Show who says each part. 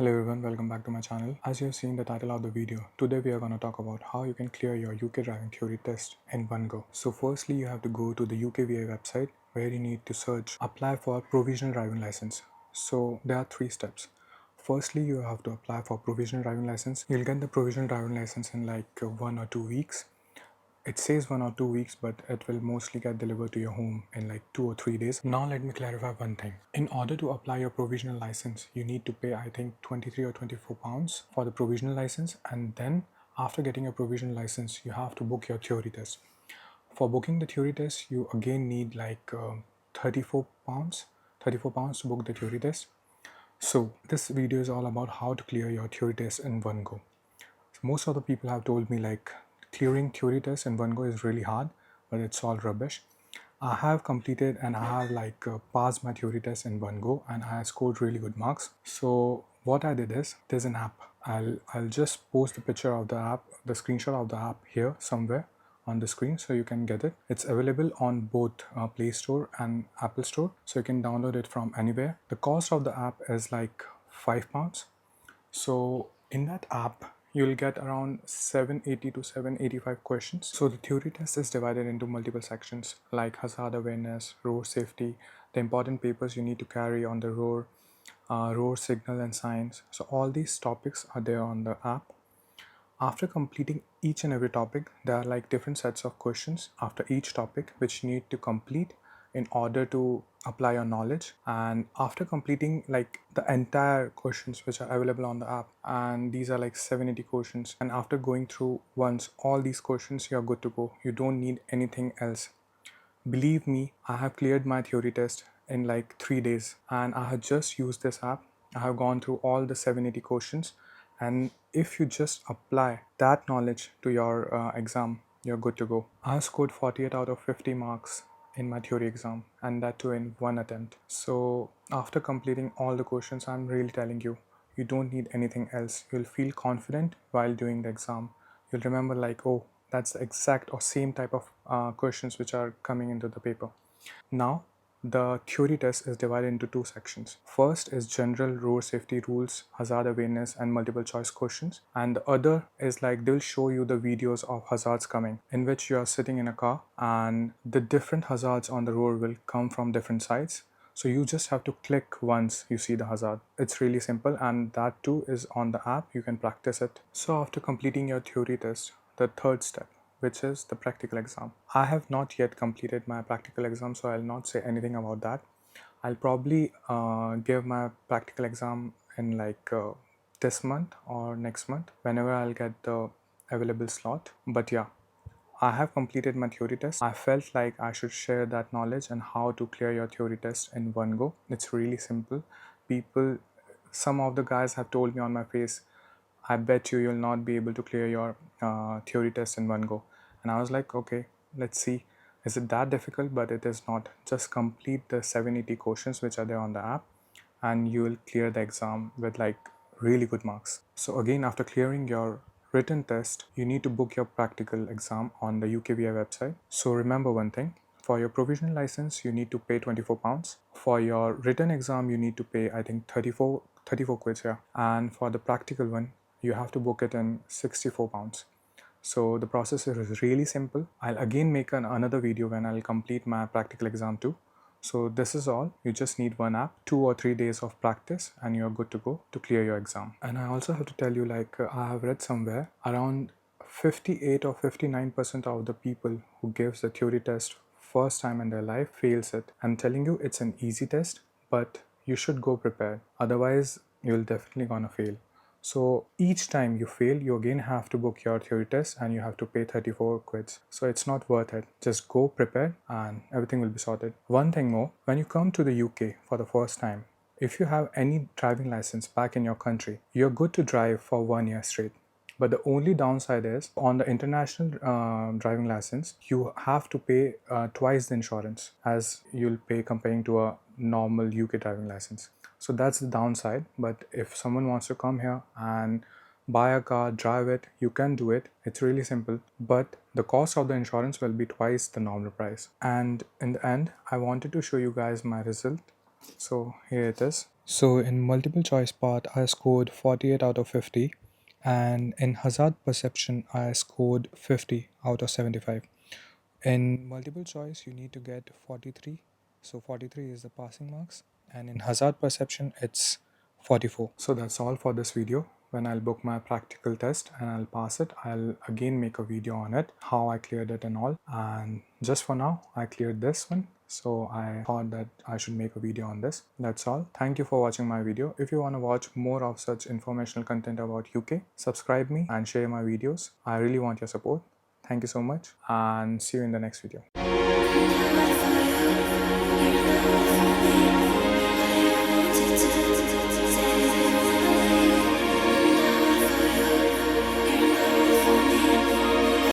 Speaker 1: Hello everyone, welcome back to my channel. As you have seen the title of the video, today we are going to talk about how you can clear your UK driving theory test in one go. So firstly, you have to go to the UKVA website where you need to search apply for provisional driving license. So there are three steps. Firstly, you have to apply for provisional driving license. You'll get the provisional driving license in like 1 or 2 weeks. It says 1 or 2 weeks, but it will mostly get delivered to your home in like 2 or 3 days. Now let me clarify one thing. In order to apply your provisional license, you need to pay I think 23 or 24 pounds for the provisional license, and then after getting a provisional license, you have to book your theory test. For booking the theory test, you again need like 34 pounds 34 pounds to book the theory test. So this video is all about how to clear your theory test in one go. Most of the people have told me like clearing theory tests in one go is really hard, but it's all rubbish. I have completed and I have like passed my theory test in one go, and I scored really good marks. So what I did is there's an app. I'll just post the picture of the app, the screenshot of the app here somewhere on the screen so you can get it. It's available on both Play Store and Apple Store, so you can download it from anywhere. The cost of the app is like £5. So in that app, you'll get around 780 to 785 questions. So the theory test is divided into multiple sections like hazard awareness, road safety, the important papers you need to carry on the road, road signal and signs. So all these topics are there on the app. After completing each and every topic, there are like different sets of questions after each topic which you need to complete in order to apply your knowledge. And after completing like the entire questions which are available on the app, and these are like 780 questions, and after going through once all these questions, you're good to go. You don't need anything else. Believe me, I have cleared my theory test in like 3 days, and I have just used this app. I have gone through all the 780 questions, and if you just apply that knowledge to your exam, you're good to go. I have scored 48 out of 50 marks in my theory exam, and that too in one attempt. So after completing all the questions, I'm really telling you, you don't need anything else. You'll feel confident while doing the exam. You'll remember like, oh, that's the exact or same type of questions which are coming into the paper. Now, the theory test is divided into two sections. First is general road safety rules, hazard awareness, and multiple choice questions. And the other is like they'll show you the videos of hazards coming, in which you are sitting in a car and the different hazards on the road will come from different sides. So you just have to click once you see the hazard. It's really simple, and that too is on the app. You can practice it. So after completing your theory test, the third step, which is the practical exam. I have not yet completed my practical exam, so I'll not say anything about that. I'll probably give my practical exam in like this month or next month, whenever I'll get the available slot. But yeah, I have completed my theory test. I felt like I should share that knowledge and how to clear your theory test in one go. It's really simple. Some of the guys have told me on my face, I bet you'll not be able to clear your theory test in one go. And I was like, okay, let's see. Is it that difficult? But it is not. Just complete the 780 questions which are there on the app, and you will clear the exam with like really good marks. So again, after clearing your written test, you need to book your practical exam on the UKVI website. So remember one thing. For your provisional license, you need to pay 24 pounds. For your written exam, you need to pay, I think, 34 quids here. And for the practical one, you have to book it in 64 pounds. So the process is really simple. I'll again make another video when I'll complete my practical exam too. So this is all. You just need one app, 2 or 3 days of practice, and you're good to go to clear your exam. And I also have to tell you, like I have read somewhere around 58 or 59% of the people who gives the theory test first time in their life fails it. I'm telling you, it's an easy test, but you should go prepared. Otherwise, you'll definitely gonna fail. So each time you fail, you again have to book your theory test and you have to pay 34 quids. So it's not worth it. Just go prepared and everything will be sorted. One thing more, when you come to the UK for the first time, if you have any driving license back in your country, you're good to drive for 1 year straight. But the only downside is on the international driving license, you have to pay twice the insurance as you'll pay comparing to a normal UK driving license. So that's the downside. But if someone wants to come here and buy a car, drive it, you can do it. It's really simple. But the cost of the insurance will be twice the normal price. And in the end, I wanted to show you guys my result. So here it is. So in multiple choice part, I scored 48 out of 50, and in hazard perception, I scored 50 out of 75. In multiple choice, you need to get 43. So 43 is the passing marks, and in hazard perception, it's 44. So that's all for this video. When I'll book my practical test and I'll pass it, I'll again make a video on it, how I cleared it and all. And just for now, I cleared this one. So I thought that I should make a video on this. That's all. Thank you for watching my video. If you want to watch more of such informational content about UK, subscribe me and share my videos. I really want your support. Thank you so much, and see you in the next video.
Speaker 2: Say